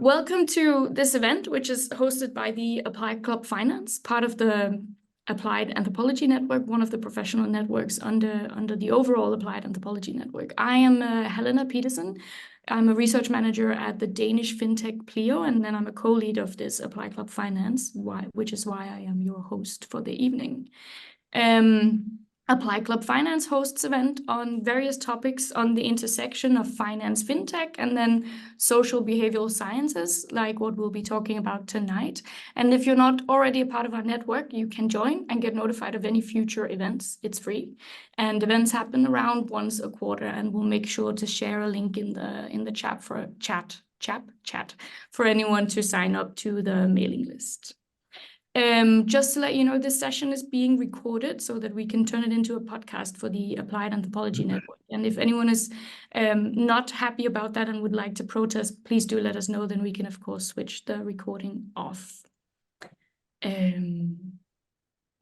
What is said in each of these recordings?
Welcome to this event, which is hosted by the Applied Club Finance, part of the Applied Anthropology Network, one of the professional networks under the overall Applied Anthropology Network. I am Helena Petersen. I'm a research manager at the Danish fintech Pleo, and then I'm a co-lead of this Applied Club Finance, which is why I am your host for the evening. Applied Club Finance hosts event on various topics on the intersection of finance, fintech, and then social behavioral sciences, like what we'll be talking about tonight. And if you're not already a part of our network, you can join and get notified of any future events. It's free. And events happen around once a quarter, and we'll make sure to share a link in the chat for anyone to sign up to the mailing list. Just to let you know, this session is being recorded so that we can turn it into a podcast for the Applied Anthropology Network. And if anyone is not happy about that and would like to protest, please do let us know. Then we can, of course, switch the recording off.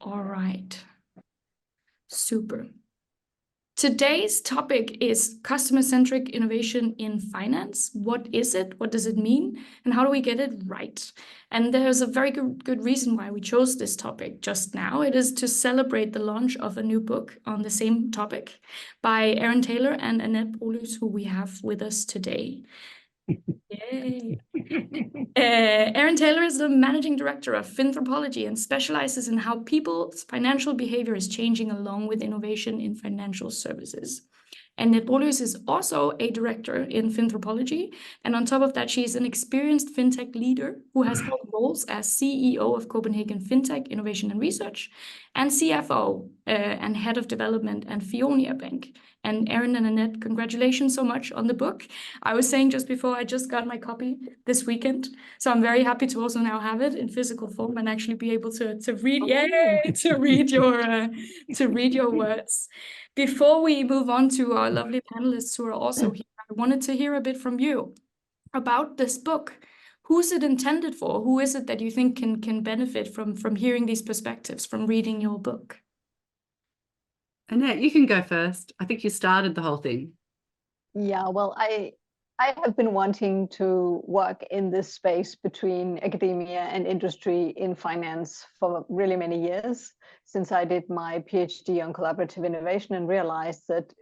All right. Super. Today's topic is customer-centric innovation in finance. What is it? What does it mean? And how do we get it right? And there's a very good reason why we chose this topic just now. It is to celebrate the launch of a new book on the same topic by Erin Taylor and Annette Broløs, who we have with us today. Yay. Erin Taylor is the managing director of Finthropology and specializes in how people's financial behavior is changing along with innovation in financial services. Annette Broløs is also a director in Finthropology, and on top of that, she's an experienced fintech leader who has held roles as CEO of Copenhagen Fintech Innovation and Research, and CFO and head of development at Fionia Bank. And Erin and Annette, congratulations so much on the book. I was saying just before, I just got my copy this weekend, so I'm very happy to also now have it in physical form and actually be able to read. Yay! To read your words. Before we move on to our lovely panelists who are also here, I wanted to hear a bit from you about this book. Who's it intended for? Who is it that you think can benefit from hearing these perspectives, from reading your book? Annette, you can go first. I think you started the whole thing. Yeah, well, I have been wanting to work in this space between academia and industry in finance for really many years, since I did my PhD on collaborative innovation and realized that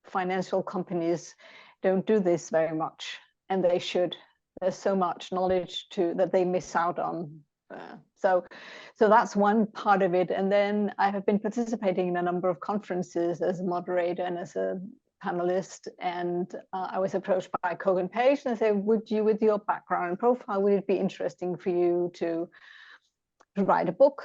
financial companies don't do this very much, and they should. There's so much knowledge that they miss out on. So that's one part of it. And then I have been participating in a number of conferences as a moderator and as a panelist. And I was approached by Kogan Page and said, would you, with your background and profile, would it be interesting for you to write a book?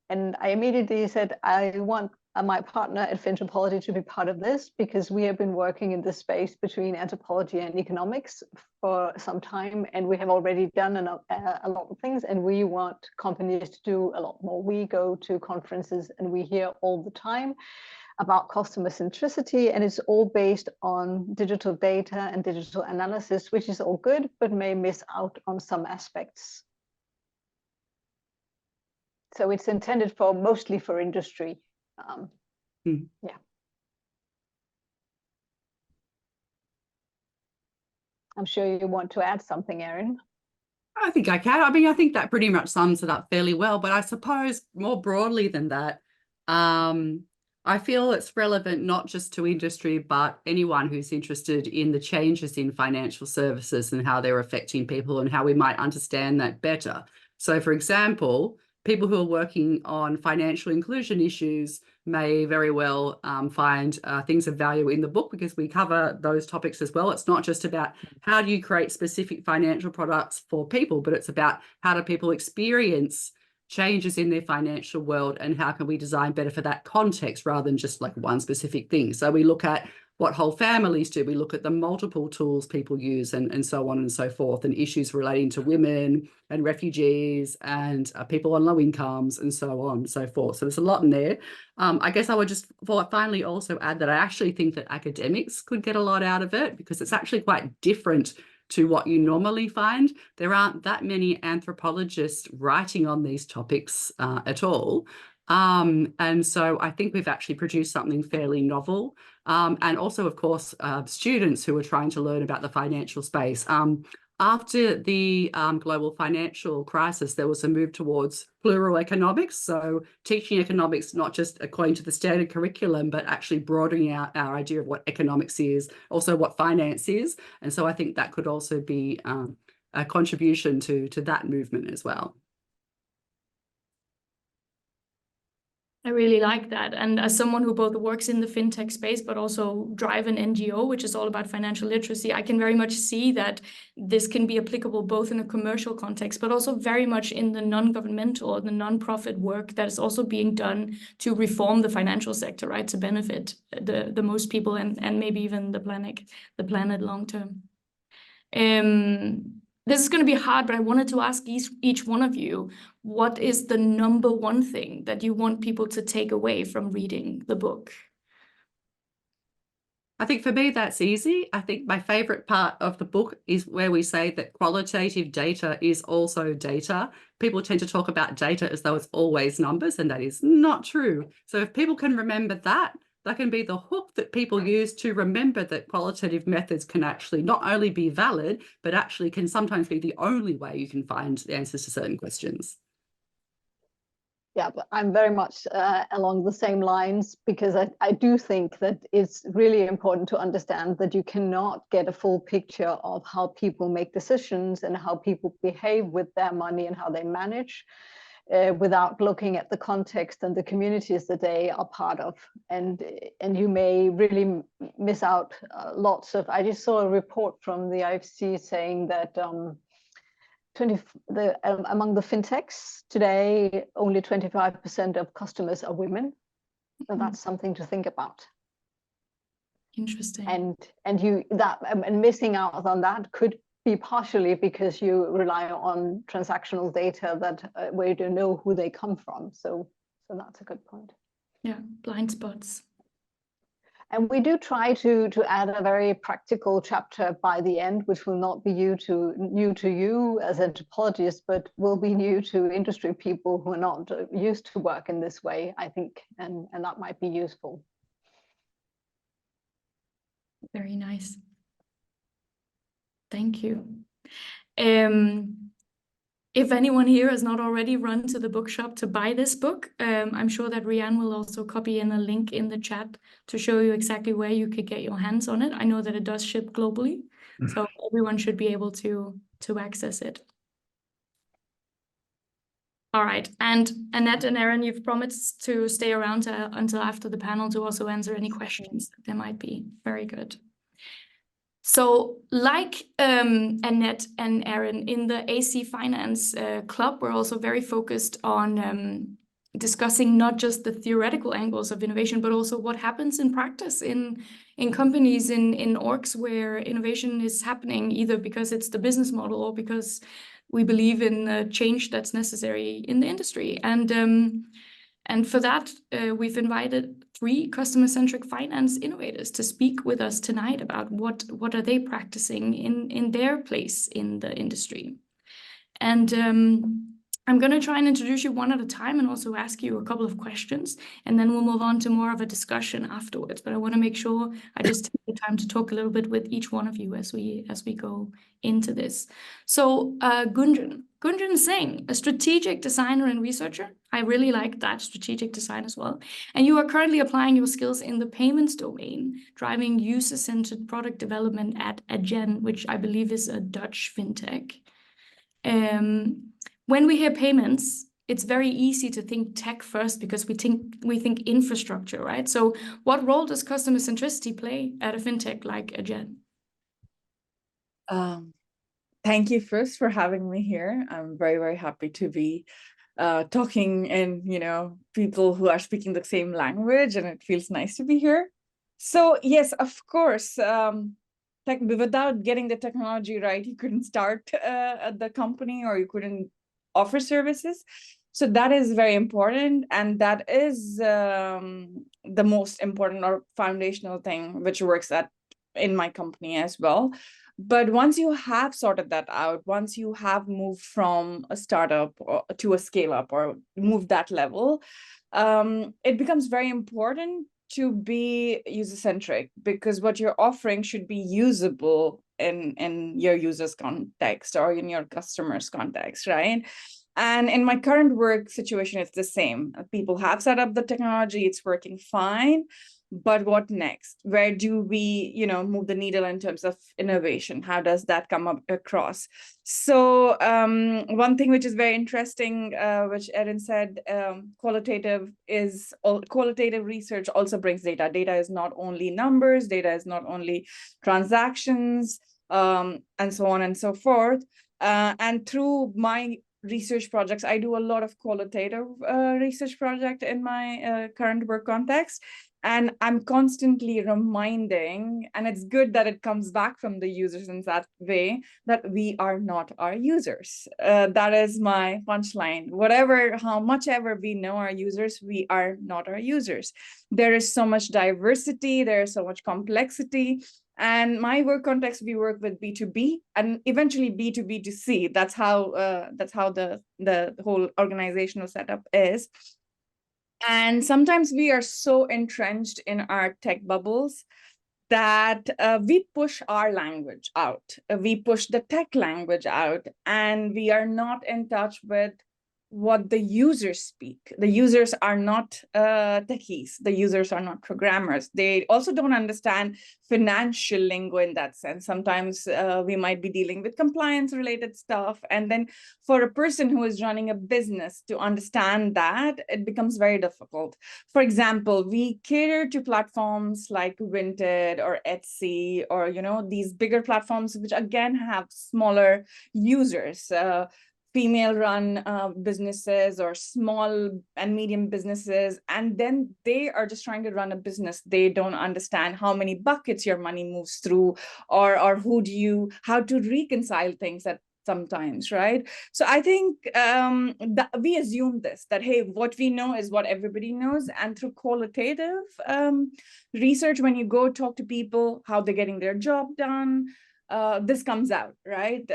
And I immediately said, I want my partner at Finthropology to be part of this, because we have been working in this space between anthropology and economics for some time, and we have already done a lot of things, and we want companies to do a lot more. We go to conferences and we hear all the time about customer centricity, and it's all based on digital data and digital analysis, which is all good, but may miss out on some aspects. So it's intended for mostly for industry. Yeah. I'm sure you want to add something, Erin. I think I can. I mean, I think that pretty much sums it up fairly well. But I suppose more broadly than that, I feel it's relevant not just to industry, but anyone who's interested in the changes in financial services and how they're affecting people and how we might understand that better. So, for example, people who are working on financial inclusion issues may very well find things of value in the book, because we cover those topics as well. It's not just about how do you create specific financial products for people, but it's about how do people experience changes in their financial world and how can we design better for that context rather than just like one specific thing. So we look at what whole families do. We look at the multiple tools people use and so on and so forth, and issues relating to women and refugees and people on low incomes and so on and so forth. So there's a lot in there. I guess I would just finally also add that I actually think that academics could get a lot out of it, because it's actually quite different to what you normally find. There aren't that many anthropologists writing on these topics at all. And so I think we've actually produced something fairly novel. And also, of course, students who are trying to learn about the financial space. After the global financial crisis, there was a move towards plural economics. So teaching economics, not just according to the standard curriculum, but actually broadening out our idea of what economics is, also what finance is. And so I think that could also be a contribution to that movement as well. I really like that. And as someone who both works in the fintech space, but also drive an NGO, which is all about financial literacy, I can very much see that this can be applicable both in a commercial context, but also very much in the non-governmental or the non-profit work that is also being done to reform the financial sector, right, to benefit the most people and maybe even the planet long term. This is going to be hard, but I wanted to ask each one of you, what is the number one thing that you want people to take away from reading the book? I think for me, that's easy. I think my favorite part of the book is where we say that qualitative data is also data. People tend to talk about data as though it's always numbers, and that is not true. So if people can remember that, that can be the hook that people use to remember that qualitative methods can actually not only be valid, but actually can sometimes be the only way you can find the answers to certain questions. Yeah, but I'm very much along the same lines, because I do think that it's really important to understand that you cannot get a full picture of how people make decisions and how people behave with their money and how they manage without looking at the context and the communities that they are part of. And you may really miss out lots of, I just saw a report from the IFC saying that among the fintechs today, only 25% of customers are women. So that's something to think about. Interesting. And missing out on that could be partially because you rely on transactional data that where you don't know who they come from. So that's a good point. Yeah, blind spots. And we do try to add a very practical chapter by the end, which will not be new to you as anthropologists, but will be new to industry people who are not used to work in this way, I think, and that might be useful. Very nice. Thank you. If anyone here has not already run to the bookshop to buy this book, I'm sure that Rianne will also copy in a link in the chat to show you exactly where you could get your hands on it. I know that it does ship globally, so everyone should be able to access it. All right, and Annette and Erin, you've promised to stay around until after the panel to also answer any questions that there might be. Very good. So like Annette and Erin, in the AC Finance Club, we're also very focused on discussing not just the theoretical angles of innovation, but also what happens in practice in companies, in orgs where innovation is happening, either because it's the business model or because we believe in the change that's necessary in the industry. And for that, we've invited 3 customer-centric finance innovators to speak with us tonight about what are they practicing in their place in the industry. And I'm going to try and introduce you one at a time and also ask you a couple of questions, and then we'll move on to more of a discussion afterwards. But I want to make sure I just take the time to talk a little bit with each one of you as we go into this. So Gunjan Singh, a strategic designer and researcher. I really like that, strategic design as well. And you are currently applying your skills in the payments domain, driving user-centered product development at Adyen, which I believe is a Dutch fintech. When we hear payments, it's very easy to think tech first because we think infrastructure, right? So what role does customer centricity play at a fintech like Adyen? Thank you first for having me here. I'm very, very happy to be talking and, people who are speaking the same language, and it feels nice to be here. So yes, of course, without getting the technology right, you couldn't start at the company, or you couldn't offer services. So that is very important. And that is the most important or foundational thing which works in my company as well. But once you have sorted that out, once you have moved from a startup to a scale up or moved that level, it becomes very important to be user-centric, because what you're offering should be usable in your user's context or in your customer's context, right? And in my current work situation, it's the same. People have set up the technology, it's working fine. But what next? Where do we, move the needle in terms of innovation? How does that come up across? So one thing which is very interesting, which Erin said, qualitative research also brings data. Data is not only numbers, data is not only transactions, and so on and so forth. And through my research projects, I do a lot of qualitative research project in my current work context. And I'm constantly reminding, and it's good that it comes back from the users in that way, that we are not our users. That is my punchline. How much ever we know our users, we are not our users. There is so much diversity, there is so much complexity. And my work context, we work with B2B and eventually B2B2C. That's how the whole organizational setup is. And sometimes we are so entrenched in our tech bubbles that we push our language out. We push the tech language out, and we are not in touch with what the users speak. The users are not techies. The users are not programmers. They also don't understand financial lingo in that sense. Sometimes we might be dealing with compliance related stuff. And then for a person who is running a business to understand that, it becomes very difficult. For example, we cater to platforms like Vinted or Etsy or, these bigger platforms, which again have smaller users. Female-run businesses or small and medium businesses, and then they are just trying to run a business. They don't understand how many buckets your money moves through, or how to reconcile things at sometimes, right? So I think that we assume that, hey, what we know is what everybody knows, and through qualitative research, when you go talk to people, how they're getting their job done, this comes out, right?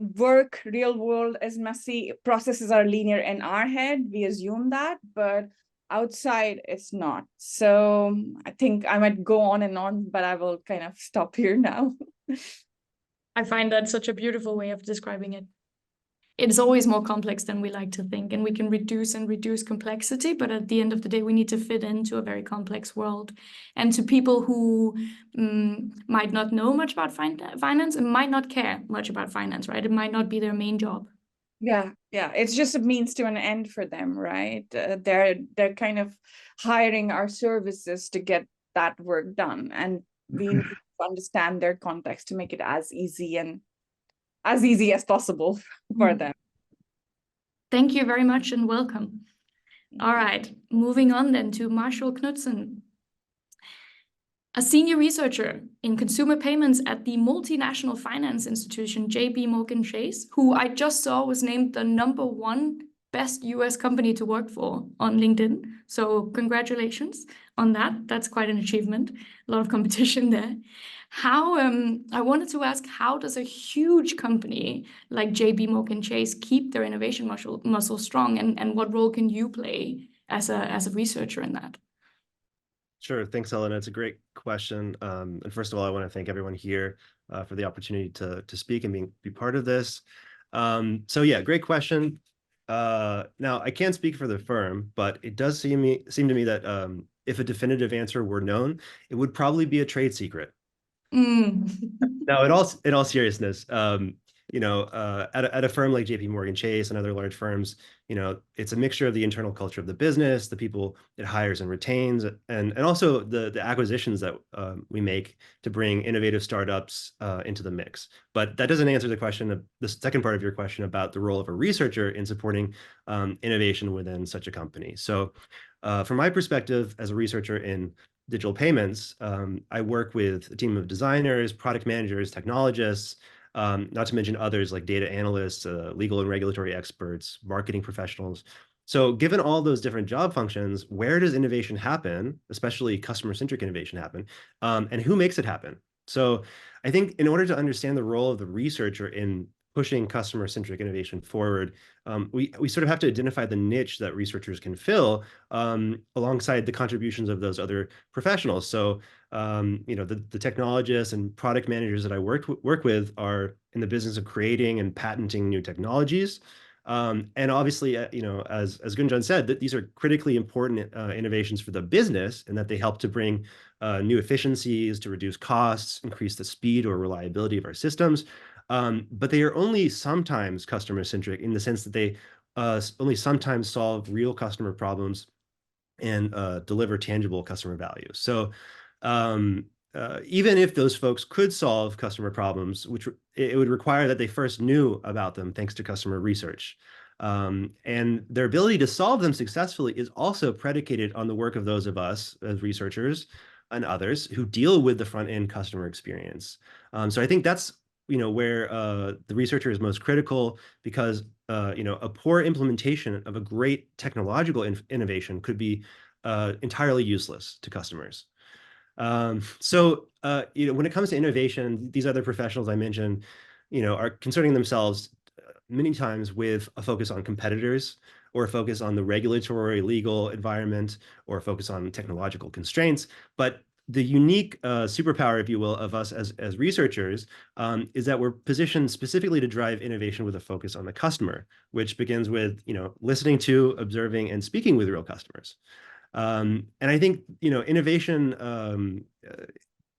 Work, real world is messy. Processes are linear in our head. We assume that, but outside it's not. So I think I might go on and on, but I will kind of stop here now. I find that such a beautiful way of describing it. It's always more complex than we like to think, and we can reduce complexity, but at the end of the day, we need to fit into a very complex world. And to people who might not know much about finance and might not care much about finance, right? It might not be their main job. Yeah, it's just a means to an end for them, right? They're kind of hiring our services to get that work done, and we need to understand their context to make it as easy as possible for them. Thank you very much and welcome. All right, moving on then to Marshall Knudson, a senior researcher in consumer payments at the multinational finance institution JP Morgan Chase, who I just saw was named the #1 best US company to work for on LinkedIn. So congratulations on that. That's quite an achievement. A lot of competition there. I wanted to ask, how does a huge company like JP Morgan Chase keep their innovation muscle strong, and what role can you play as a researcher in that? Sure. Thanks, Elena. It's a great question. And first of all, I want to thank everyone here for the opportunity to speak and be part of this. So yeah, great question. Now, I can't speak for the firm, but it does seem to me that if a definitive answer were known, it would probably be a trade secret. Now, in all seriousness, at a firm like JP Morgan Chase and other large firms, it's a mixture of the internal culture of the business, the people it hires and retains, and also the acquisitions that we make to bring innovative startups into the mix. But that doesn't answer the second part of your question about the role of a researcher in supporting innovation within such a company. So from my perspective as a researcher in digital payments, I work with a team of designers, product managers, technologists, not to mention others like data analysts, legal and regulatory experts, marketing professionals. So given all those different job functions, where does innovation happen, especially customer-centric innovation happen, and who makes it happen? So I think in order to understand the role of the researcher in pushing customer-centric innovation forward, we sort of have to identify the niche that researchers can fill alongside the contributions of those other professionals. So, the technologists and product managers that I work with are in the business of creating and patenting new technologies. And obviously, as Gunjan said, that these are critically important innovations for the business, and that they help to bring new efficiencies, to reduce costs, increase the speed or reliability of our systems. But they are only sometimes customer-centric in the sense that they only sometimes solve real customer problems and deliver tangible customer value. So even if those folks could solve customer problems, which it would require that they first knew about them thanks to customer research. And their ability to solve them successfully is also predicated on the work of those of us as researchers and others who deal with the front-end customer experience. So I think that's where the researcher is most critical, because a poor implementation of a great technological innovation could be entirely useless to customers. So when it comes to innovation, these other professionals I mentioned, are concerning themselves many times with a focus on competitors, or a focus on the regulatory legal environment, or a focus on technological constraints. But the unique superpower, if you will, of us as researchers is that we're positioned specifically to drive innovation with a focus on the customer, which begins with listening to, observing, and speaking with real customers. And I think innovation,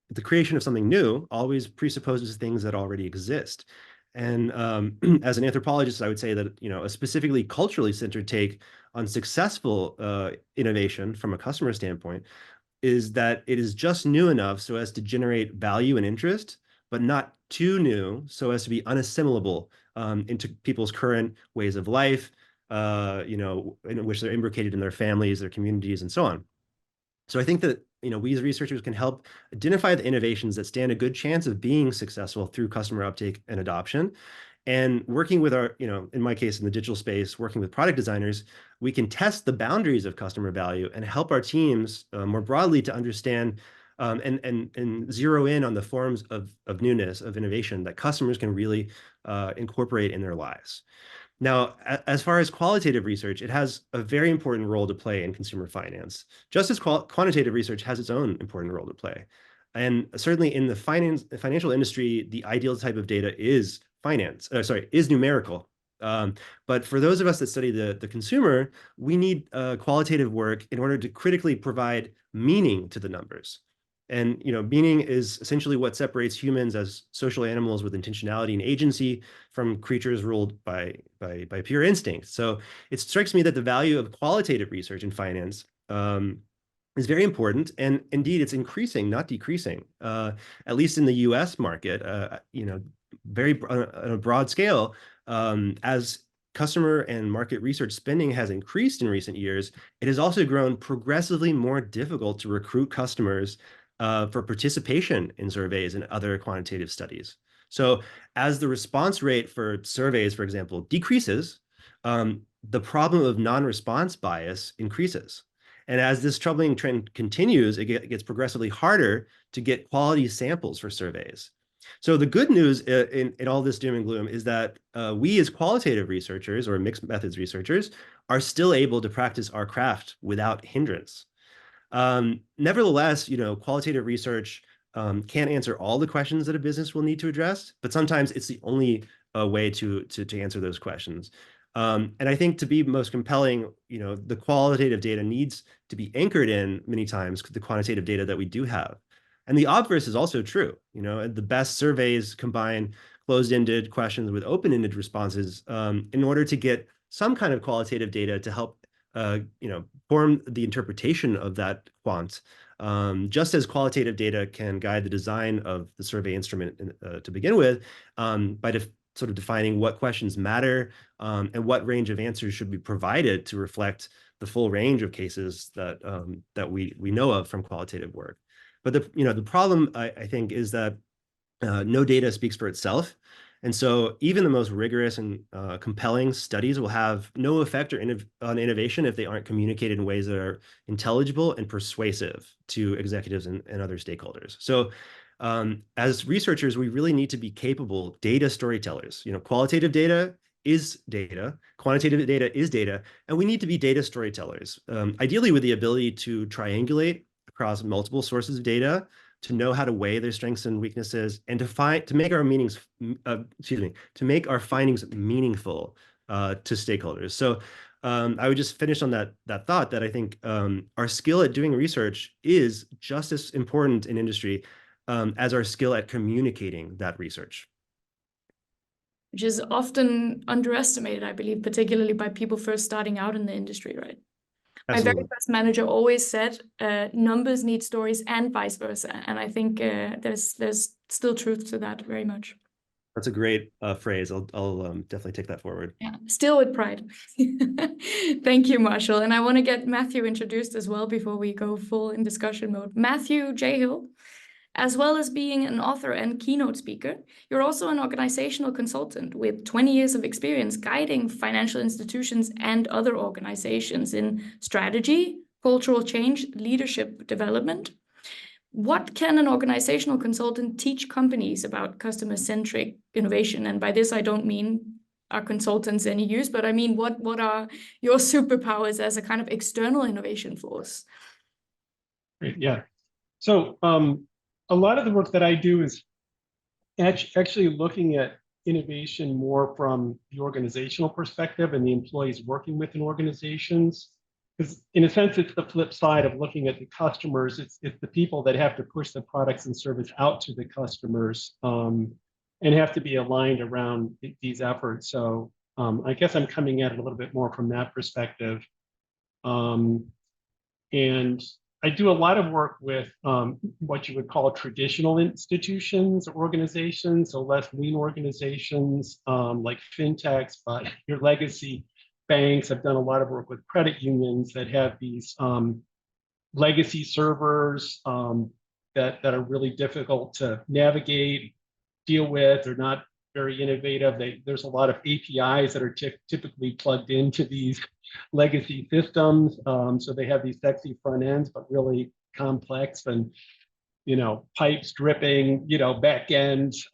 the creation of something new, always presupposes things that already exist. And as an anthropologist, I would say that a specifically culturally centered take on successful innovation from a customer standpoint is that it is just new enough so as to generate value and interest, but not too new so as to be unassimilable into people's current ways of life, in which they're imbricated in their families, their communities, and so on. So I think that we as researchers can help identify the innovations that stand a good chance of being successful through customer uptake and adoption. And working with our, in my case, in the digital space, working with product designers, we can test the boundaries of customer value and help our teams more broadly to understand and zero in on the forms of newness, of innovation that customers can really incorporate in their lives. Now, as far as qualitative research, it has a very important role to play in consumer finance, just as quantitative research has its own important role to play. And certainly in the financial industry, the ideal type of data is numerical. But for those of us that study the consumer, we need qualitative work in order to critically provide meaning to the numbers. And meaning is essentially what separates humans as social animals with intentionality and agency from creatures ruled by pure instinct. So it strikes me that the value of qualitative research in finance is very important, and indeed it's increasing, not decreasing. At least in the U.S. market, very on a broad scale, as customer and market research spending has increased in recent years, it has also grown progressively more difficult to recruit customers for participation in surveys and other quantitative studies. So as the response rate for surveys, for example, decreases, the problem of non-response bias increases. And as this troubling trend continues, it gets progressively harder to get quality samples for surveys. So the good news in all this doom and gloom is that we as qualitative researchers or mixed methods researchers are still able to practice our craft without hindrance. Nevertheless, qualitative research can't answer all the questions that a business will need to address, but sometimes it's the only way to answer those questions. And I think to be most compelling, the qualitative data needs to be anchored in many times the quantitative data that we do have. And the obverse is also true. The best surveys combine closed-ended questions with open-ended responses in order to get some kind of qualitative data to help form the interpretation of that quant, just as qualitative data can guide the design of the survey instrument to begin with, by sort of defining what questions matter and what range of answers should be provided to reflect the full range of cases that we know of from qualitative work. But the problem, I think, is that no data speaks for itself. And so even the most rigorous and compelling studies will have no effect on innovation if they aren't communicated in ways that are intelligible and persuasive to executives and other stakeholders. So As researchers, we really need to be capable data storytellers. Qualitative data is data, quantitative data is data, and we need to be data storytellers, ideally with the ability to triangulate across multiple sources of data, to know how to weigh their strengths and weaknesses, and to make our findings meaningful to stakeholders. So I would just finish on that thought that I think our skill at doing research is just as important in industry as our skill at communicating that research. Which is often underestimated, I believe, particularly by people first starting out in the industry, right? Absolutely. My very first manager always said, numbers need stories and vice versa. And I think there's still truth to that very much. That's a great phrase. I'll definitely take that forward. Yeah, still with pride. Thank you, Marshall. And I want to get Matthew introduced as well before we go full in discussion mode. Matthew J. Hill, as well as being an author and keynote speaker, you're also an organizational consultant with 20 years of experience guiding financial institutions and other organizations in strategy, cultural change, leadership development. What can an organizational consultant teach companies about customer-centric innovation? And by this, I don't mean are consultants any use, but I mean, what are your superpowers as a kind of external innovation force? Great, yeah. So a lot of the work that I do is actually looking at innovation more from the organizational perspective and the employees working within organizations. Because in a sense, it's the flip side of looking at the customers. It's the people that have to push the products and service out to the customers and have to be aligned around these efforts. So I guess I'm coming at it a little bit more from that perspective. And I do a lot of work with what you would call traditional institutions, organizations, so less lean organizations like fintechs, but your legacy banks. I've done a lot of work with credit unions that have these legacy servers that are really difficult to navigate, deal with. They're not very innovative. There's a lot of APIs that are typically plugged into these legacy systems. So they have these sexy front ends, but really complex and, pipes dripping, back ends,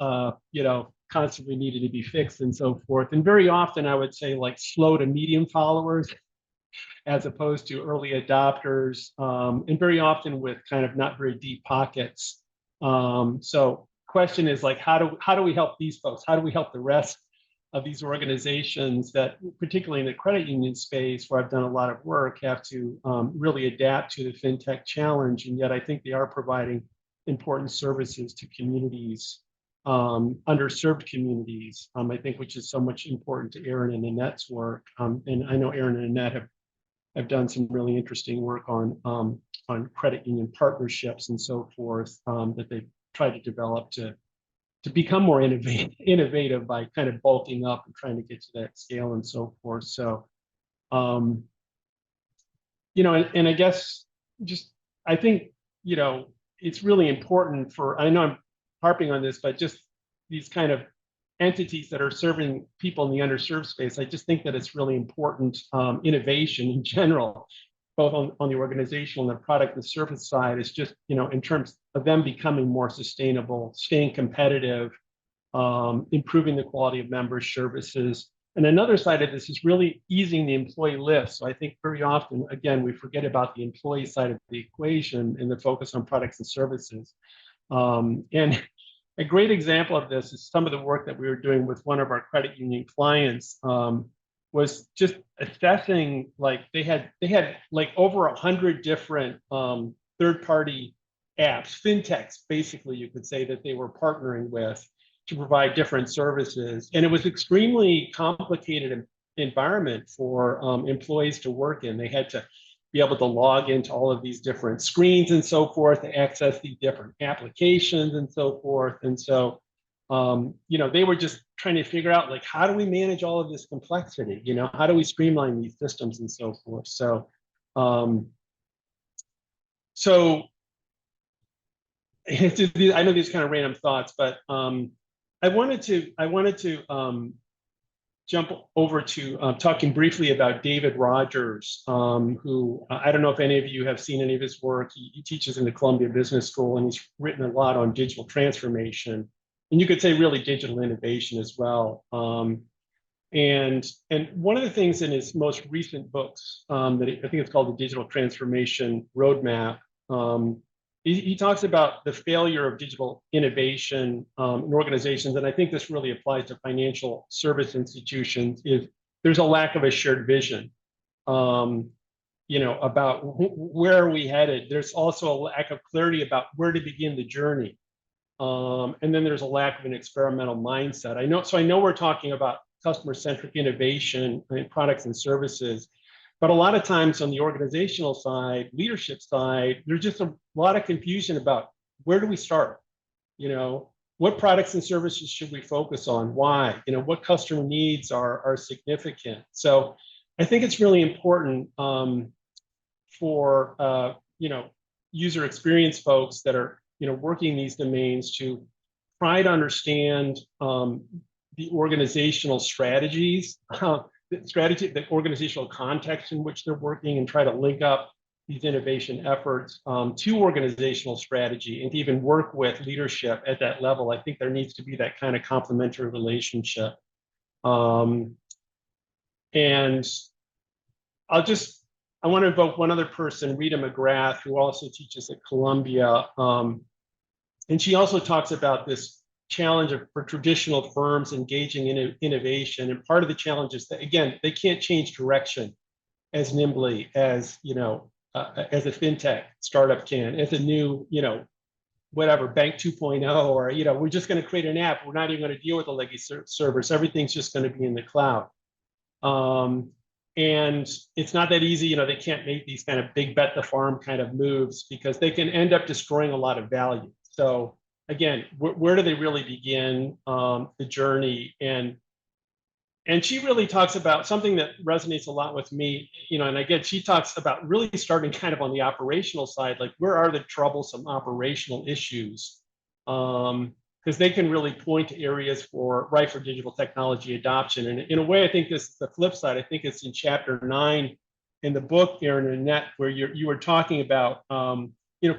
constantly needed to be fixed and so forth. And very often I would say like slow to medium followers as opposed to early adopters, and very often with kind of not very deep pockets. So question is like, how do we help these folks? How do we help the rest of these organizations that, particularly in the credit union space where I've done a lot of work, have to really adapt to the fintech challenge? And yet I think they are providing important services to communities, underserved communities, I think, which is so much important to Erin and Annette's work. And I know Erin and Annette have done some really interesting work on credit union partnerships and so forth that they've tried to develop to become more innovative by kind of bulking up and trying to get to that scale and so forth. So, and I guess I think, it's really important I know I'm harping on this, but just these kind of entities that are serving people in the underserved space, I just think that it's really important innovation in general, both on the organizational and the product and service side, is just, in terms of them becoming more sustainable, staying competitive, improving the quality of member services. And another side of this is really easing the employee lift. So I think very often, again, we forget about the employee side of the equation and the focus on products and services. And a great example of this is some of the work that we were doing with one of our credit union clients, was just assessing, like they had like over 100 different third-party apps, fintechs, basically, you could say, that they were partnering with to provide different services. And it was extremely complicated environment for employees to work in. They had to be able to log into all of these different screens and so forth to access these different applications and so forth. And so, they were just trying to figure out, like, how do we manage all of this complexity? How do we streamline these systems and so forth? So, it's just, I know these kind of random thoughts, but I wanted to jump over to talking briefly about David Rogers, who I don't know if any of you have seen any of his work. He teaches in the Columbia Business School, and he's written a lot on digital transformation, and you could say really digital innovation as well. And one of the things in his most recent books, I think it's called the Digital Transformation Roadmap, he talks about the failure of digital innovation in organizations, and I think this really applies to financial service institutions, is there's a lack of a shared vision, about where are we headed. There's also a lack of clarity about where to begin the journey. And then there's a lack of an experimental mindset. I know we're talking about customer-centric innovation in products and services, but a lot of times on the organizational side, leadership side, there's just a lot of confusion about where do we start? What products and services should we focus on? Why? What customer needs are significant? So I think it's really important for user experience folks that are working these domains to try to understand the organizational strategies, the organizational context in which they're working, and try to link up these innovation efforts to organizational strategy, and to even work with leadership at that level. I think there needs to be that kind of complementary relationship. And I want to invoke one other person, Rita McGrath, who also teaches at Columbia. And she also talks about this challenge for traditional firms engaging in innovation. And part of the challenge is that, again, they can't change direction as nimbly as, as a fintech startup can, as a new, whatever, Bank 2.0, or, we're just going to create an app. We're not even going to deal with the legacy servers. Everything's just going to be in the cloud. And it's not that easy. They can't make these kind of big bet the farm kind of moves, because they can end up destroying a lot of value. So again, where do they really begin the journey? And she really talks about something that resonates a lot with me, and again, she talks about really starting kind of on the operational side, like where are the troublesome operational issues? Because they can really point to areas for digital technology adoption. And in a way, I think this is the flip side. I think it's in chapter 9 in the book, Erin and Annette, where you were talking about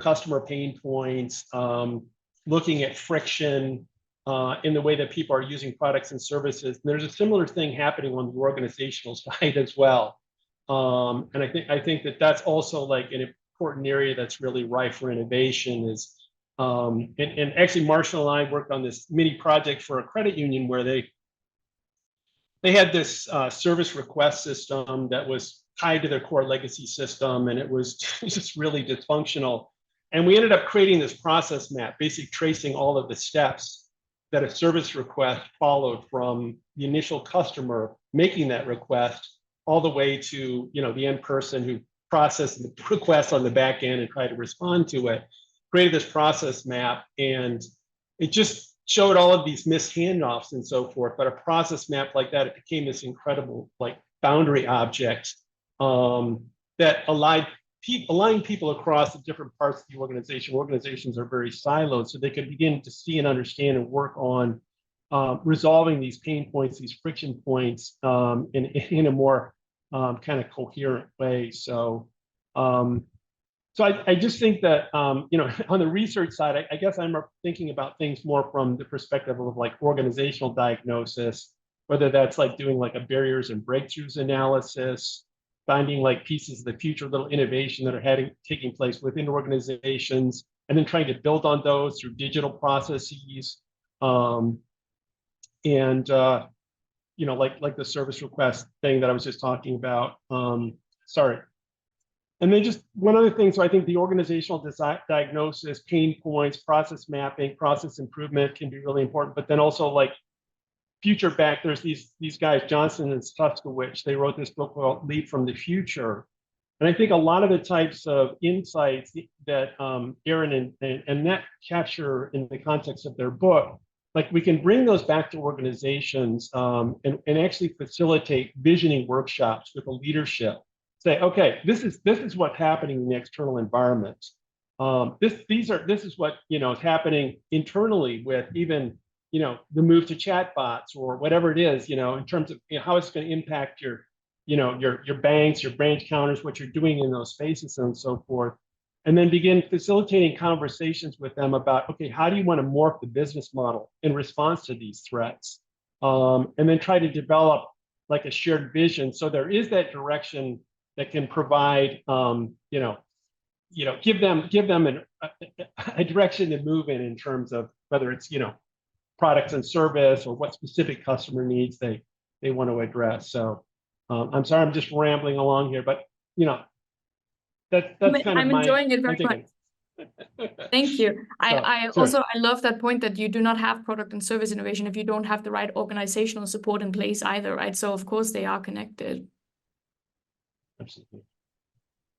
customer pain points, looking at friction in the way that people are using products and services. And there's a similar thing happening on the organizational side as well. And I think that that's also like an important area that's really ripe for innovation. Is and actually Marshall and I worked on this mini project for a credit union where they had this service request system that was tied to their core legacy system, and it was just really dysfunctional. And we ended up creating this process map, basically tracing all of the steps that a service request followed from the initial customer making that request all the way to the end person who processed the request on the back end and tried to respond to it. Created this process map, and it just showed all of these missed handoffs and so forth. But a process map like that, it became this incredible boundary object that aligned people across the different parts of the organization. Organizations are very siloed, so they could begin to see and understand and work on resolving these pain points, these friction points in a more kind of coherent way. So I just think that, on the research side, I guess I'm thinking about things more from the perspective of organizational diagnosis, whether that's doing a barriers and breakthroughs analysis, finding pieces of the future, little innovation that are taking place within organizations, and then trying to build on those through digital processes. Like the service request thing that I was just talking about. Sorry. And then just one other thing. So I think the organizational diagnosis, pain points, process mapping, process improvement can be really important, but then also future back, there's these guys, Johnson and Stuskowicz, they wrote this book called Lead from the Future. And I think a lot of the types of insights that Erin and Annette capture in the context of their book, we can bring those back to organizations and actually facilitate visioning workshops with the leadership. Say, okay, this is what's happening in the external environment. This is what is happening internally with even the move to chatbots or whatever it is, in terms of how it's going to impact your banks, your branch counters, what you're doing in those spaces and so forth. And then begin facilitating conversations with them about, okay, how do you want to morph the business model in response to these threats? And then try to develop like a shared vision. So there is that direction that can provide, give them a direction to move in terms of whether it's, products and service or what specific customer needs they want to address. So I'm sorry, I'm just rambling along here, but that's kind of I'm enjoying it very much. Thank you. I love that point that you do not have product and service innovation if you don't have the right organizational support in place either, right? So of course they are connected. Absolutely.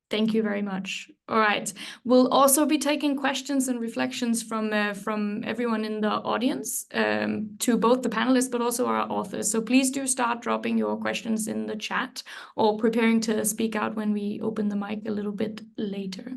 Thank you very much. All right. We'll also be taking questions and reflections from everyone in the audience to both the panelists, but also our authors. So please do start dropping your questions in the chat or preparing to speak out when we open the mic a little bit later.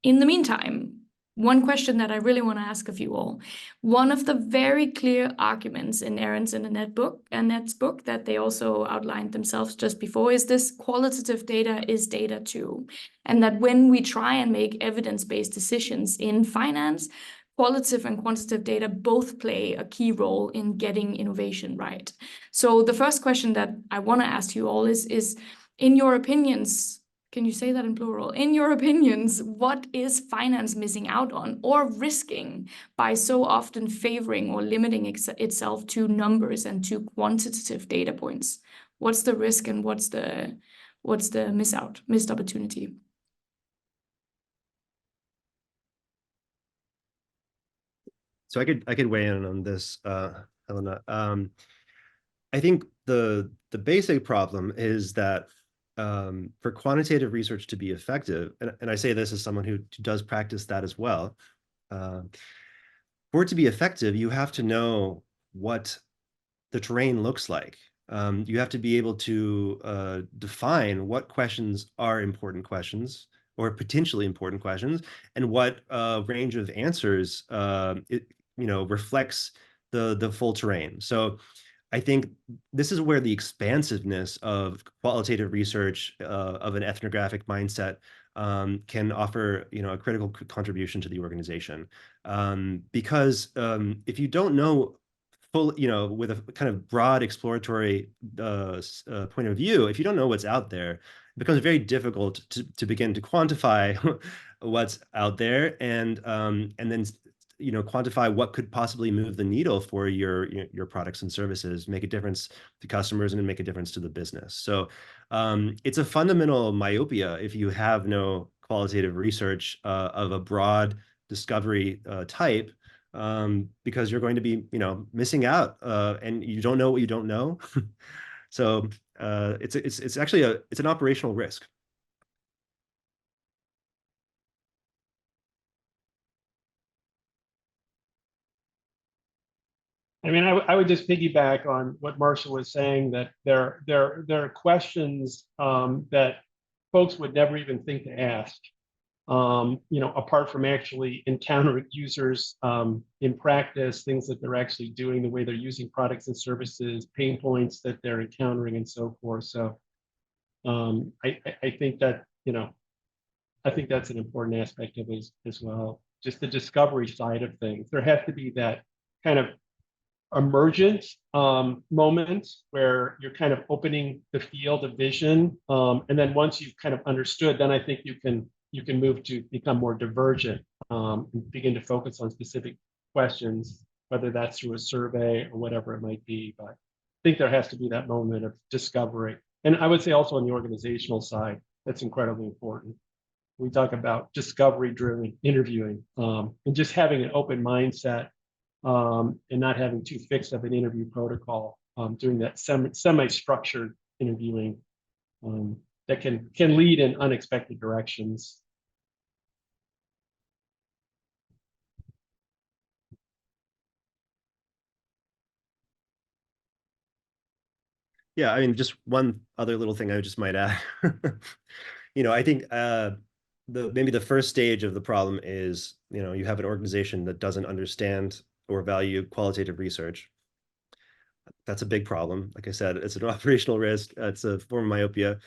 In the meantime, one question that I really want to ask of you all. One of the very clear arguments in Erin's and Annette's book that they also outlined themselves just before is this qualitative data is data too. And that when we try and make evidence-based decisions in finance, qualitative and quantitative data both play a key role in getting innovation right. So the first question that I want to ask you all is in your opinions, can you say that in plural? In your opinions, what is finance missing out on or risking by so often favoring or limiting itself to numbers and to quantitative data points? What's the risk and what's the missed opportunity? So I could weigh in on this, Helena. I think the basic problem is that for quantitative research to be effective, and I say this as someone who does practice that as well, for it to be effective, you have to know what the terrain looks like. You have to be able to define what questions are important questions or potentially important questions, and what range of answers reflects the full terrain. So I think this is where the expansiveness of qualitative research of an ethnographic mindset can offer, a critical contribution to the organization. Because if you don't know full, with a kind of broad exploratory point of view, if you don't know what's out there, it becomes very difficult to begin to quantify what's out there and then quantify what could possibly move the needle for your products and services, make a difference to customers and make a difference to the business. So it's a fundamental myopia if you have no qualitative research of a broad discovery type, because you're going to be missing out and you don't know what you don't know. So it's actually an operational risk. I mean, I would just piggyback on what Marshall was saying, that there are questions that folks would never even think to ask, apart from actually encountering users in practice, things that they're actually doing, the way they're using products and services, pain points that they're encountering, and so forth. So I think that, I think that's an important aspect of it as well. Just the discovery side of things. There has to be that kind of emergent moments where you're kind of opening the field of vision, and then once you've kind of understood, then I think you can move to become more divergent and begin to focus on specific questions, whether that's through a survey or whatever it might be. But I think there has to be that moment of discovery, and I would say also on the organizational side, that's incredibly important. We talk about discovery-driven interviewing, and just having an open mindset. And not having too fixed of an interview protocol, doing that semi-structured interviewing that can lead in unexpected directions. Yeah, I mean, just one other little thing I just might add. I think maybe the first stage of the problem is, you have an organization that doesn't understand or value qualitative research. That's a big problem. Like I said, it's an operational risk. It's a form of myopia.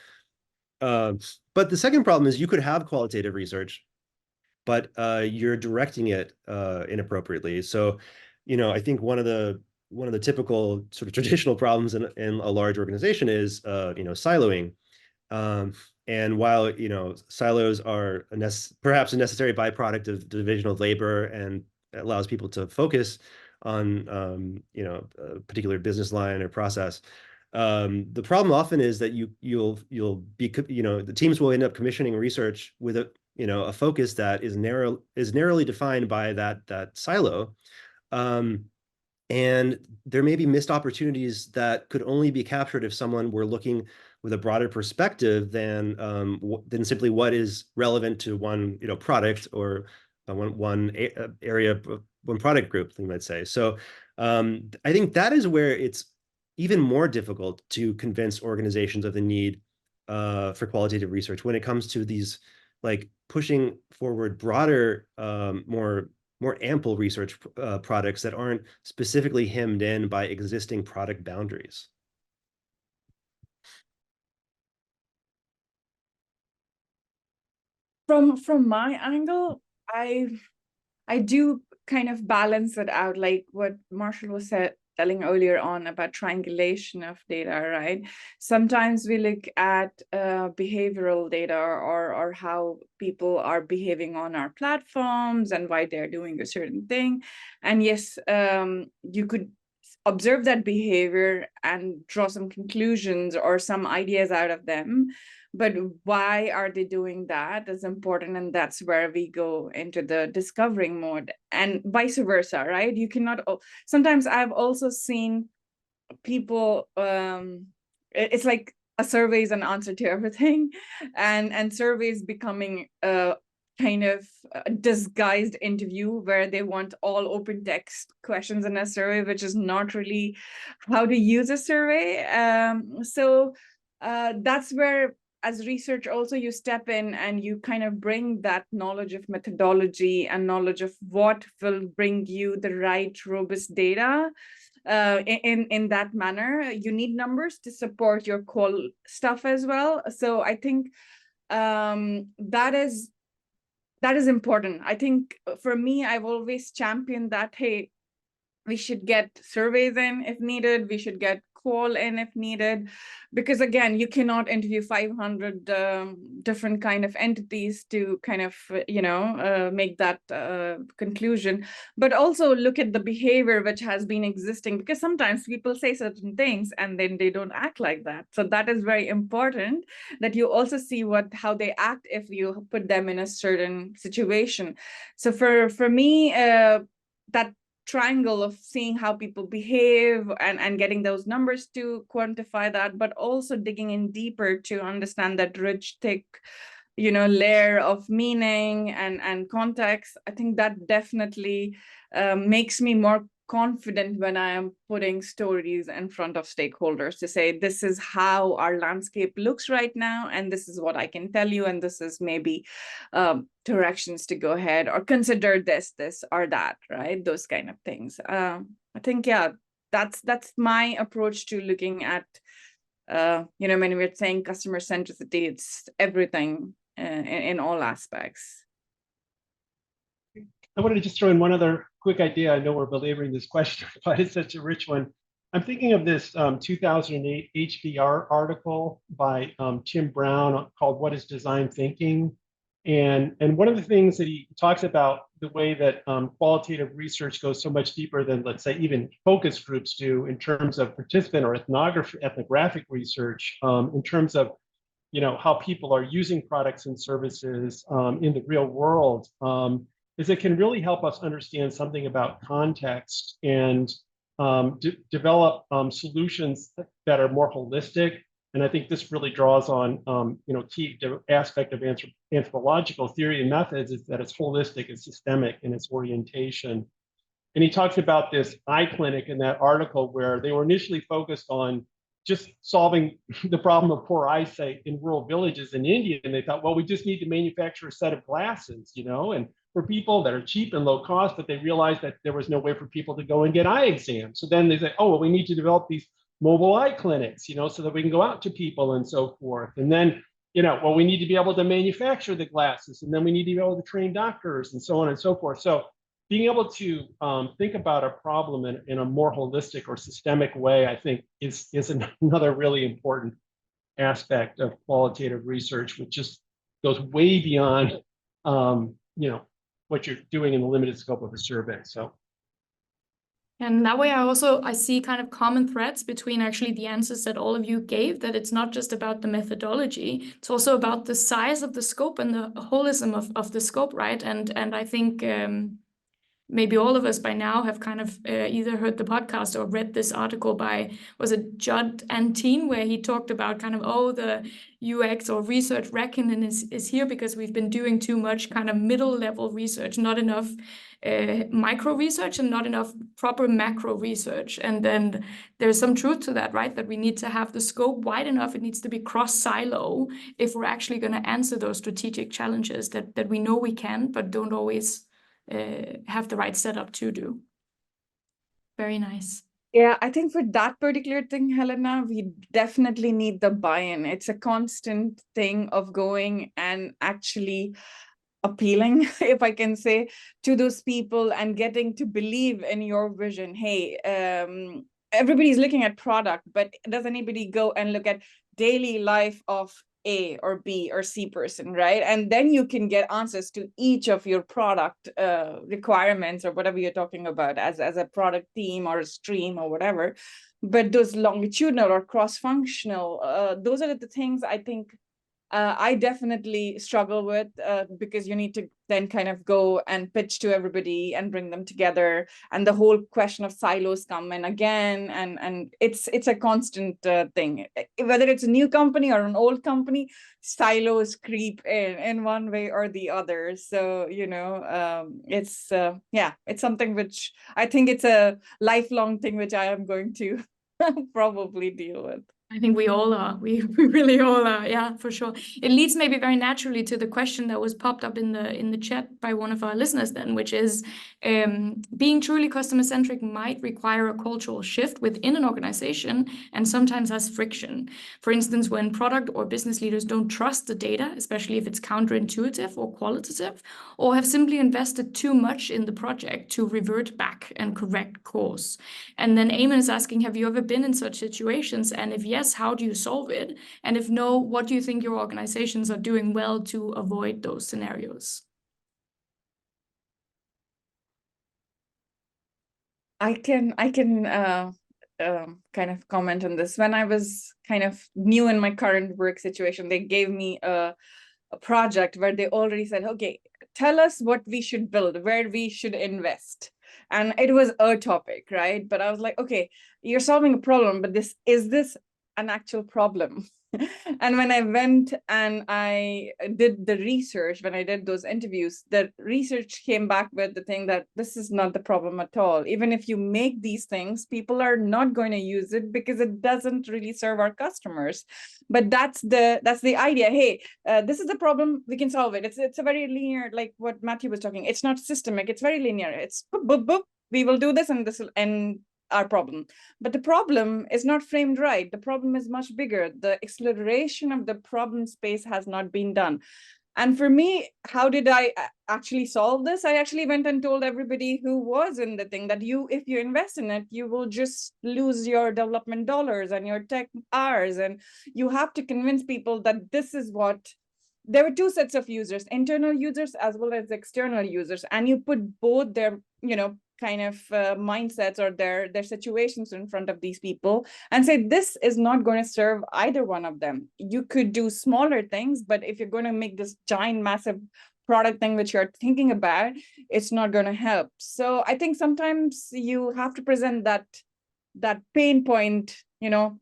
But the second problem is you could have qualitative research, but you're directing it inappropriately. So, I think one of the typical sort of traditional problems in a large organization is siloing. And while silos are perhaps a necessary byproduct of the division of labor and allows people to focus on a particular business line or process, the problem often is that you'll be the teams will end up commissioning research with a focus that is narrowly defined by that silo. And there may be missed opportunities that could only be captured if someone were looking with a broader perspective than simply what is relevant to one product or one area, one product group, you might say. So I think that is where it's even more difficult to convince organizations of the need for qualitative research when it comes to these like pushing forward broader, more ample research products that aren't specifically hemmed in by existing product boundaries. From my angle, I do kind of balance it out, like what Marshall was telling earlier on about triangulation of data, right? Sometimes we look at behavioral data or how people are behaving on our platforms and why they're doing a certain thing. And yes, you could observe that behavior and draw some conclusions or some ideas out of them. But why are they doing that is important, and that's where we go into the discovering mode, and vice versa, right? You cannot. Sometimes I've also seen people. It's like a survey is an answer to everything, and surveys becoming a kind of disguised interview where they want all open text questions in a survey, which is not really how to use a survey. So that's where, as research also, you step in and you kind of bring that knowledge of methodology and knowledge of what will bring you the right robust data in that manner. You need numbers to support your qual stuff as well. So I think that is important. I think for me, I've always championed that, hey, we should get surveys in if needed. We should get qual in if needed, because again, you cannot interview 500 different kind of entities to kind of make that conclusion. But also look at the behavior which has been existing, because sometimes people say certain things and then they don't act like that. So that is very important, that you also see how they act if you put them in a certain situation. So for me, that triangle of seeing how people behave and getting those numbers to quantify that, but also digging in deeper to understand that rich, thick, layer of meaning and context. I think that definitely makes me more confident when I am putting stories in front of stakeholders to say, this is how our landscape looks right now, and this is what I can tell you, and this is maybe directions to go ahead or consider this or that, right? Those kind of things. I think, yeah, that's my approach to looking at, when we're saying customer centricity, it's everything in all aspects. I wanted to just throw in one other quick idea. I know we're belaboring this question, but it's such a rich one. I'm thinking of this 2008 HBR article by Tim Brown called "What is Design Thinking?" And one of the things that he talks about, the way that qualitative research goes so much deeper than, let's say, even focus groups do in terms of participant or ethnographic research, in terms of how people are using products and services in the real world. Is it can really help us understand something about context and develop solutions that are more holistic. And I think this really draws on, key aspect of anthropological theory and methods is that it's holistic, it's systemic in its orientation. And he talks about this eye clinic in that article where they were initially focused on just solving the problem of poor eyesight in rural villages in India. And they thought, well, we just need to manufacture a set of glasses, and for people that are cheap and low cost, but they realized that there was no way for people to go and get eye exams. So then they say, oh, well, we need to develop these mobile eye clinics, so that we can go out to people and so forth. And then, well, we need to be able to manufacture the glasses, and then we need to be able to train doctors and so on and so forth. So being able to think about a problem in a more holistic or systemic way, I think is another really important aspect of qualitative research, which just goes way beyond, what you're doing in the limited scope of a survey. So. And that way I see kind of common threads between actually the answers that all of you gave, that it's not just about the methodology, it's also about the size of the scope and the holism of the scope, right? And I think maybe all of us by now have kind of either heard the podcast or read this article by, was it Judd Anteen, where he talked about kind of, the UX or research reckoning is here because we've been doing too much kind of middle level research, not enough micro research and not enough proper macro research. And then there's some truth to that, right? That we need to have the scope wide enough. It needs to be cross silo if we're actually going to answer those strategic challenges that we know we can, but don't always have the right setup to do. Very nice. Yeah, I think for that particular thing, Helena, we definitely need the buy-in. It's a constant thing of going and actually appealing, if I can say, to those people and getting to believe in your vision. Hey, everybody's looking at product, but does anybody go and look at daily life of A or B or C person, right? And then you can get answers to each of your product requirements or whatever you're talking about as a product theme or a stream or whatever. But those longitudinal or cross-functional, those are the things I think I definitely struggle with because you need to then kind of go and pitch to everybody and bring them together. And the whole question of silos come in again. And it's a constant thing. Whether it's a new company or an old company, silos creep in one way or the other. So, it's something which I think it's a lifelong thing, which I am going to probably deal with. I think we all are. We really all are. Yeah, for sure. It leads maybe very naturally to the question that was popped up in the chat by one of our listeners then, which is being truly customer-centric might require a cultural shift within an organization and sometimes has friction. For instance, when product or business leaders don't trust the data, especially if it's counterintuitive or qualitative, or have simply invested too much in the project to revert back and correct course. And then Eamon is asking, have you ever been in such situations? And if yes, how do you solve it? And if no, what do you think your organizations are doing well to avoid those scenarios? I can kind of comment on this. When I was kind of new in my current work situation, they gave me a project where they already said, okay, tell us what we should build, where we should invest. And it was a topic, right? But I was like, okay, you're solving a problem, but is this an actual problem? And when I went and I did the research, when I did those interviews, the research came back with the thing that this is not the problem at all. Even if you make these things, people are not going to use it because it doesn't really serve our customers. But that's the idea. Hey, this is the problem, we can solve it. It's a very linear, like what Matthew was talking. It's not systemic, it's very linear. It's boop, boop, boop, we will do this and this will end our problem. But the problem is not framed right. The problem is much bigger. The exploration of the problem space has not been done. And for me, how did I actually solve this? I actually went and told everybody who was in the thing that if you invest in it, you will just lose your development dollars and your tech hours. And you have to convince people that this is what, there were two sets of users, internal users as well as external users. And you put both their, kind of mindsets or their situations in front of these people and say, this is not going to serve either one of them. You could do smaller things, but if you're going to make this giant, massive product thing which you're thinking about, it's not going to help. So I think sometimes you have to present that pain point,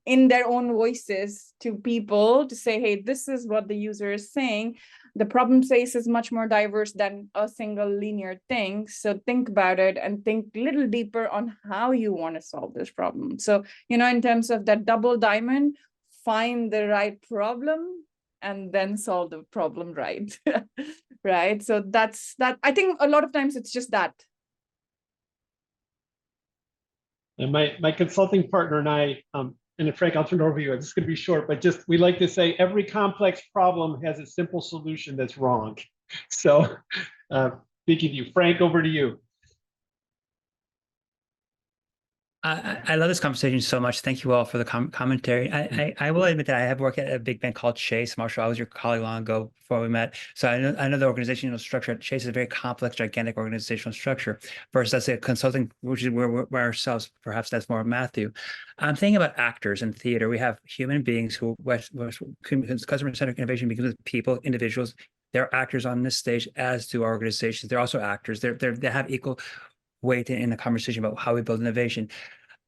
in their own voices to people to say, hey, this is what the user is saying. The problem space is much more diverse than a single linear thing. So think about it and think a little deeper on how you want to solve this problem. So, in terms of that double diamond, find the right problem, and then solve the problem, right? Right. So that's that. I think a lot of times it's just that. And my consulting partner and I, and Frank, I'll turn it over to you. This is going to be short, but just we like to say every complex problem has a simple solution that's wrong. So, speaking of you, Frank, over to you. I love this conversation so much. Thank you all for the commentary. I will admit that I have worked at a big bank called Chase. Marshall, I was your colleague long ago before we met. So I know the organizational structure at Chase is a very complex, gigantic organizational structure versus, let's say, consulting, which is where we're ourselves, perhaps that's more Matthew. I'm thinking about actors in theater. We have human beings who, customer-centric innovation begins with people, individuals. They're actors on this stage, as do our organizations. They're also actors. They have equal weight in the conversation about how we build innovation.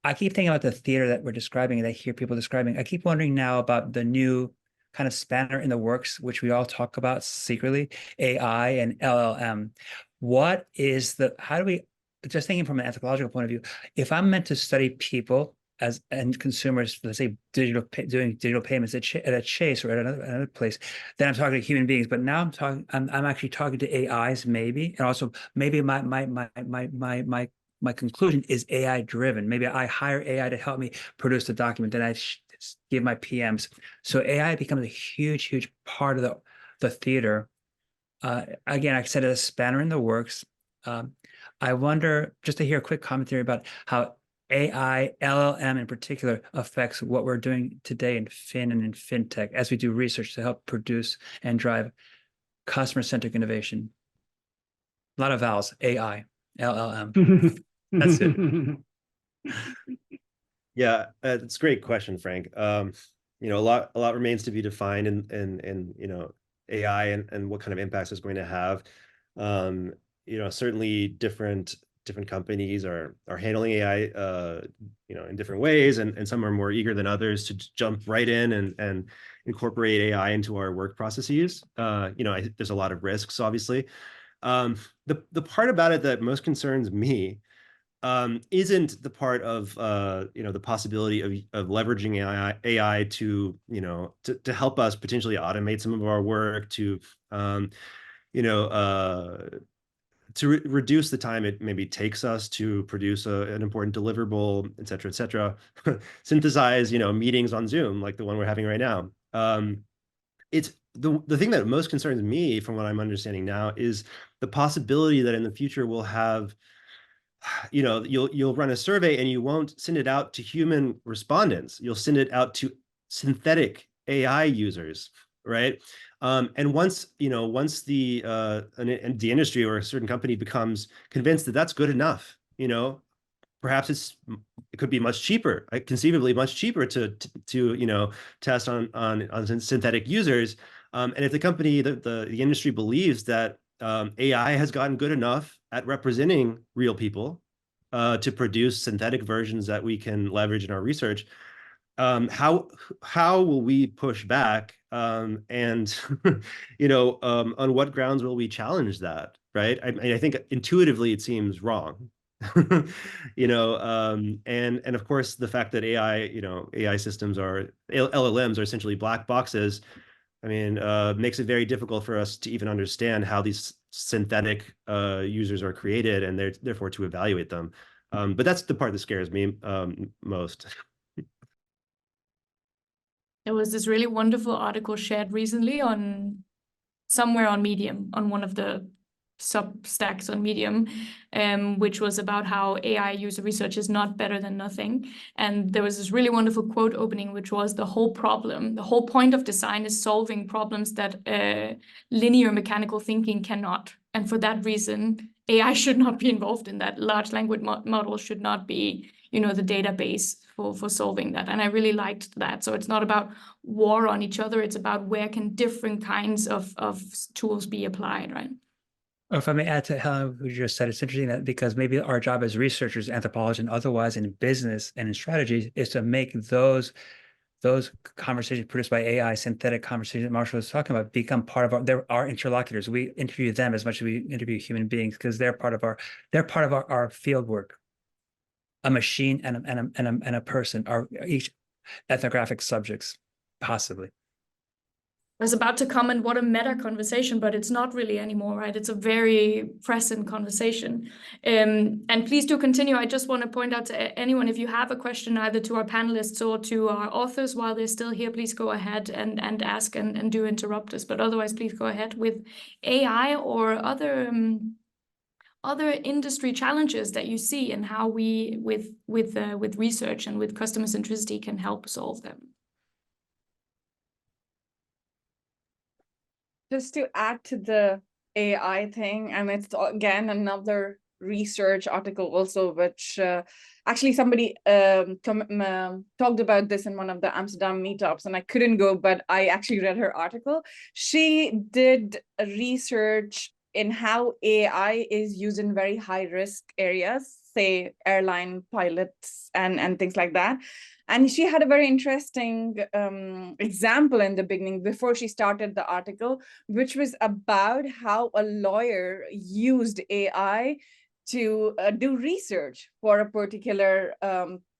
I keep thinking about the theater that we're describing and I hear people describing. I keep wondering now about the new kind of spanner in the works, which we all talk about secretly, AI and LLM. What is how do we, just thinking from an anthropological point of view, if I'm meant to study people as end consumers, let's say doing digital payments at a Chase or at another place, then I'm talking to human beings. But now I'm actually talking to AIs maybe, and also maybe my conclusion is AI driven. Maybe I hire AI to help me produce the document, then I give my PMs. So AI becomes a huge part of the theater. Again, I said, a spanner in the works. I wonder, just to hear a quick commentary about how AI, LLM in particular, affects what we're doing today in fin and in fintech as we do research to help produce and drive customer-centric innovation. A lot of vowels, AI, LLM. That's it. Yeah, it's a great question, Frank. A lot remains to be defined in AI and what kind of impacts it's going to have. Certainly different companies are handling AI in different ways, and some are more eager than others to jump right in and incorporate AI into our work processes. There's a lot of risks, obviously. The part about it that most concerns me isn't the part of the possibility of leveraging AI to help us potentially automate some of our work, to reduce the time it maybe takes us to produce an important deliverable, et cetera, synthesize, meetings on Zoom, like the one we're having right now. It's the thing that most concerns me, from what I'm understanding now, is the possibility that in the future we'll have, you'll run a survey and you won't send it out to human respondents. You'll send it out to synthetic AI users, right? And once the industry or a certain company becomes convinced that that's good enough, perhaps it could be much cheaper, conceivably much cheaper to test on synthetic users. And if the company, the industry believes that AI has gotten good enough at representing real people to produce synthetic versions that we can leverage in our research, how will we push back, and on what grounds will we challenge that, right? I think intuitively it seems wrong. And of course the fact that AI systems LLMs are essentially black boxes, makes it very difficult for us to even understand how these synthetic users are created, and therefore to evaluate them. But that's the part that scares me most. There was this really wonderful article shared recently somewhere on Medium, on one of the substacks on Medium, which was about how AI user research is not better than nothing. And there was this really wonderful quote opening, which was, the whole point of design is solving problems that linear mechanical thinking cannot. And for that reason, AI should not be involved in that. Large language models should not be, the database for solving that. And I really liked that. So it's not about war on each other. It's about where can different kinds of tools be applied, right? Or if I may add to Helen, who just said, it's interesting that because maybe our job as researchers, anthropologists, and otherwise in business and in strategy is to make those conversations produced by AI, synthetic conversations that Marshall was talking about, become part of our interlocutors. We interview them as much as we interview human beings, because they're part of our field work. A machine and a person are each ethnographic subjects, possibly. I was about to comment what a meta conversation, but it's not really anymore, right? It's a very present conversation. And please do continue. I just want to point out to anyone, if you have a question either to our panelists or to our authors while they're still here, please go ahead and ask and do interrupt us. But otherwise, please go ahead with AI or other industry challenges that you see and how we, with research and with customer centricity, can help solve them. Just to add to the AI thing, and it's again another research article also, which actually somebody talked about this in one of the Amsterdam meetups, and I couldn't go, but I actually read her article. She did research in how AI is used in very high risk areas, say airline pilots and things like that. And she had a very interesting example in the beginning before she started the article, which was about how a lawyer used AI to do research for a particular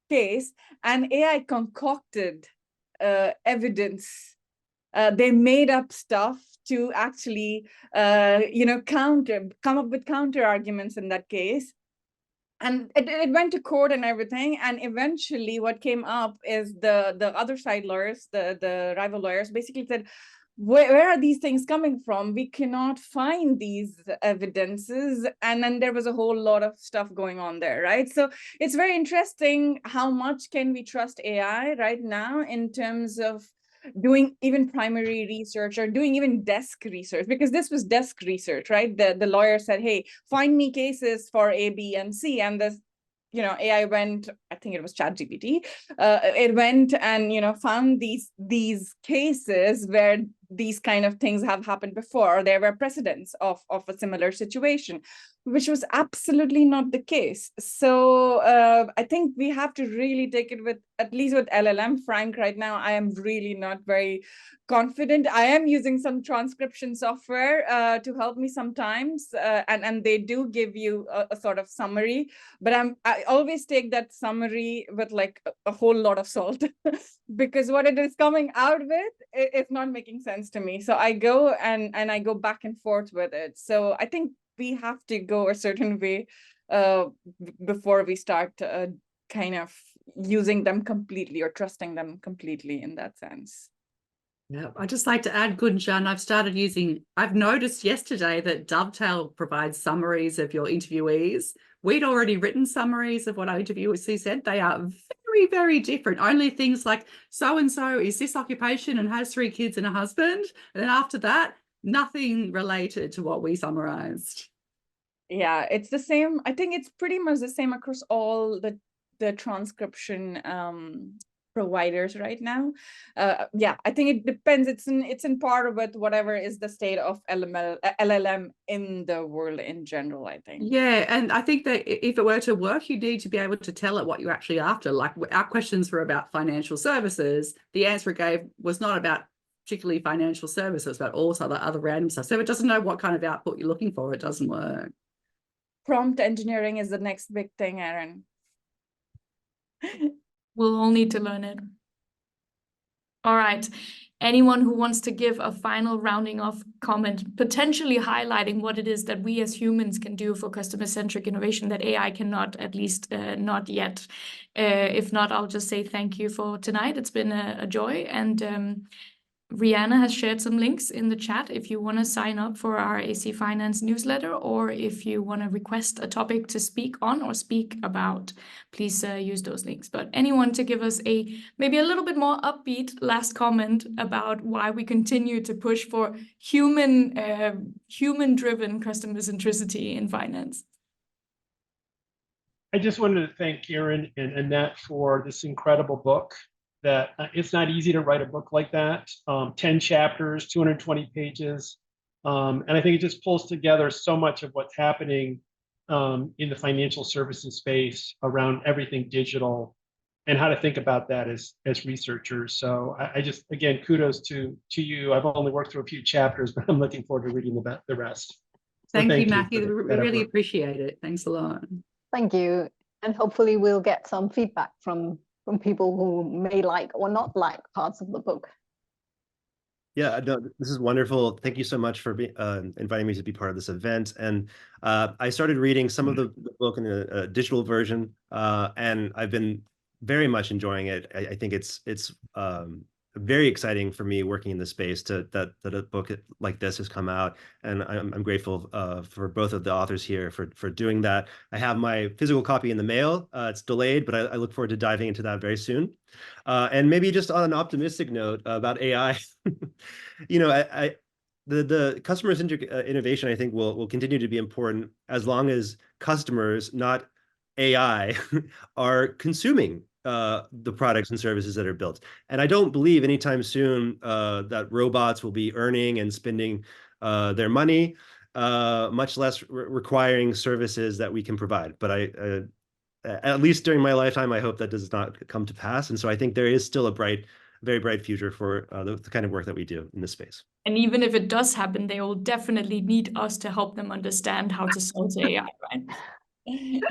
case, and AI concocted evidence. They made up stuff to actually, come up with counter arguments in that case. And it went to court and everything. And eventually what came up is the other side lawyers, the rival lawyers, basically said, where are these things coming from? We cannot find these evidences. And then there was a whole lot of stuff going on there, right? So it's very interesting how much can we trust AI right now in terms of doing even primary research or doing even desk research, because this was desk research, right? The lawyer said, hey, find me cases for A, B, and C. And this, AI went, I think it was ChatGPT, it went and, found these cases where these kind of things have happened before, or there were precedents of a similar situation, which was absolutely not the case. So I think we have to really take it with, at least with LLM, Frank, right now, I am really not very confident. I am using some transcription software to help me sometimes, and they do give you a sort of summary, but I always take that summary with like a whole lot of salt because what it is coming out with, it's not making sense to me. So I go and I go back and forth with it. So I think we have to go a certain way before we start kind of using them completely or trusting them completely in that sense. Yeah, I'd just like to add, Gunjan, I've noticed yesterday that Dovetail provides summaries of your interviewees. We'd already written summaries of what our interviewee said. They are very, very different. Only things like so-and-so is this occupation and has 3 kids and a husband. And then after that, nothing related to what we summarized. Yeah, it's the same. I think it's pretty much the same across all the transcription providers right now. Yeah, I think it depends. It's in part with whatever is the state of LLM in the world in general, I think. Yeah, and I think that if it were to work, you need to be able to tell it what you're actually after. Like our questions were about financial services. The answer it gave was not about particularly financial services, but also the other random stuff. So if it doesn't know what kind of output you're looking for, it doesn't work. Prompt engineering is the next big thing, Erin. We'll all need to learn it. All right. Anyone who wants to give a final rounding off comment, potentially highlighting what it is that we as humans can do for customer-centric innovation that AI cannot, at least not yet. If not, I'll just say thank you for tonight. It's been a joy. And Rihanna has shared some links in the chat if you want to sign up for our AC Finance newsletter, or if you want to request a topic to speak on or speak about, please use those links. But anyone to give us maybe a little bit more upbeat last comment about why we continue to push for human-driven customer centricity in finance? I just wanted to thank Erin and Annette for this incredible book. That it's not easy to write a book like that, 10 chapters, 220 pages. And I think it just pulls together so much of what's happening in the financial services space around everything digital and how to think about that as researchers. So I just, again, kudos to you. I've only worked through a few chapters, but I'm looking forward to reading the rest. Thank you, Matthew. We really appreciate it. Thanks a lot. Thank you. And hopefully we'll get some feedback from people who may like or not like parts of the book. Yeah, no, this is wonderful. Thank you so much for inviting me to be part of this event. And I started reading some of the book in a digital version, and I've been very much enjoying it. I think it's very exciting for me working in the space that a book like this has come out, and I'm grateful for both of the authors here for doing that. I have my physical copy in the mail. It's delayed, but I look forward to diving into that very soon. And maybe just on an optimistic note about AI, you know, the customer-centric innovation, I think, will continue to be important as long as customers, not AI, are consuming the products and services that are built. And I don't believe anytime soon that robots will be earning and spending their money, much less requiring services that we can provide. But at least during my lifetime, I hope that does not come to pass. And so I think there is still a very bright future for the kind of work that we do in this space. And even if it does happen, they will definitely need us to help them understand how to sell to AI, right?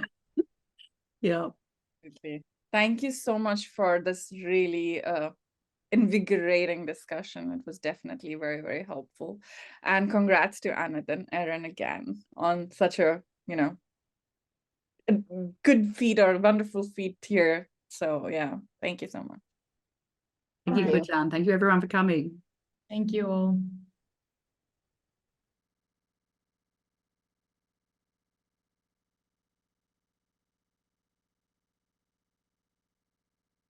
Yeah. Absolutely. Thank you so much for this really invigorating discussion. It was definitely very, very helpful. And congrats to Anette and Erin again on such a, a good feat or wonderful feat here. So yeah, thank you so much. Thank you, All right. Gunjan. Thank you, everyone, for coming. Thank you all.